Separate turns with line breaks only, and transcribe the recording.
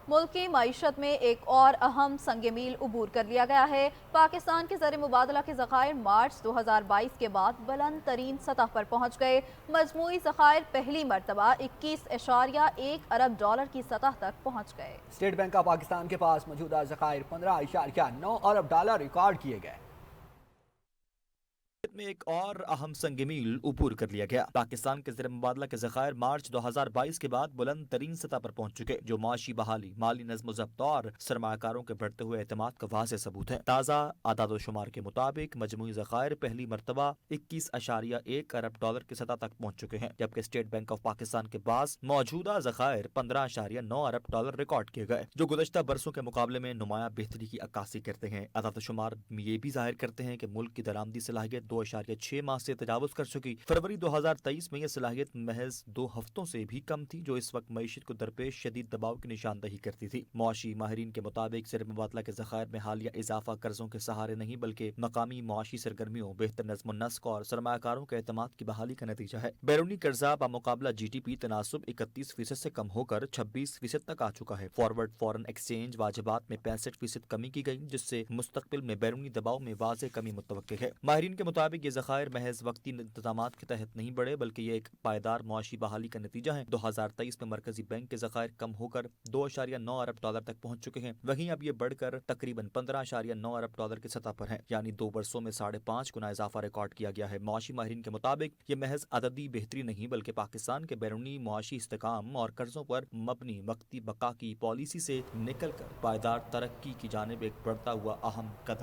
मुल्क की मईशत में एक और अहम संग मील उबूर कर लिया गया है। पाकिस्तान के ज़र मुबादला के ज़खायर मार्च 2022 के बाद बुलंद तरीन सतह पर पहुँच गए। मजमूई ज़खायर पहली मरतबा 21.1 अरब डॉलर की सतह तक पहुँच गए।
स्टेट बैंक ऑफ पाकिस्तान के पास मौजूदा ज़खायर 15.9 अरब डॉलर रिकॉर्ड किए गए।
में एक और अहम संगमील उबूर कर लिया गया। पाकिस्तान के ज़र मुबादला के ज़खायर मार्च 2022 के बाद बुलंद तरीन सतह पर पहुंच चुके, जो माशी बहाली, माली नज़्म ज़ब्त और सरमाकारों के बढ़ते हुए एतमाद का वाज़ेह सबूत है। ताज़ा आदाद शुमार के मुताबिक मजमूई ज़खायर पहली मरतबा 21.1 अरब डॉलर की सतह तक पहुंच चुके हैं, जबकि स्टेट बैंक ऑफ पाकिस्तान के पास मौजूदा ज़खायर 15.9 अरब डॉलर रिकॉर्ड किए गए, जो गुज़श्ता बरसों के मुकाबले में नुमाया बेहतरी की अक्कासी करते हैं। आदाद शुमार ये भी जाहिर करते हैं कि मुल्क की दरामदी सलाहियत 2.6 माह से तजावुज कर चुकी। फरवरी 2023 में यह सलाहियत महज 2 हफ्तों से भी कम थी, जो इस वक्त मईशत को दरपेश शदीद दबाव की निशानदही करती थी। मुआशी माहिरीन के मुताबिक ज़र मुबादला के ज़खायर में हालिया इजाफा कर्जों के सहारे नहीं, बल्कि मकामी मुआशी सरगर्मियों, बेहतर नज़्म नस्क और सरमाकारों के एतमाद की बहाली का नतीजा है। बैरूनी कर्जा बामुकाबला GDP तनासुब 31% से कम होकर 26% तक आ चुका है। फॉरवर्ड फॉरेन एक्सचेंज वाजिबात में 65% कमी की गई, जिससे मुस्तकबिल में बैरूनी दबाव में वाज़ेह कमी मुतवक्किल है। माहिरीन के मुताबिक ये ज़खायर महज वक्ती इंतजामात के तहत नहीं बढ़े, बल्कि ये एक पायदार मुआशी बहाली का नतीजा है। 2023 में मरकजी बैंक के ज़खायर कम होकर 2.9 अरब डॉलर तक पहुंच चुके हैं। वहीं अब ये बढ़कर तकरीबन 15.9 अरब डॉलर की सतह पर है, यानी 2 वर्षों में 5.5 गुना इजाफा रिकॉर्ड किया गया है। मुआशी माहिरीन के मुताबिक ये महज अददी बेहतरी नहीं, बल्कि पाकिस्तान के बैरूनी मुआशी इस्तेकाम और कर्जों पर मबनी वक्ती बका की पॉलिसी से निकल कर पायदार तरक्की की जानिब एक बढ़ता हुआ अहम कदम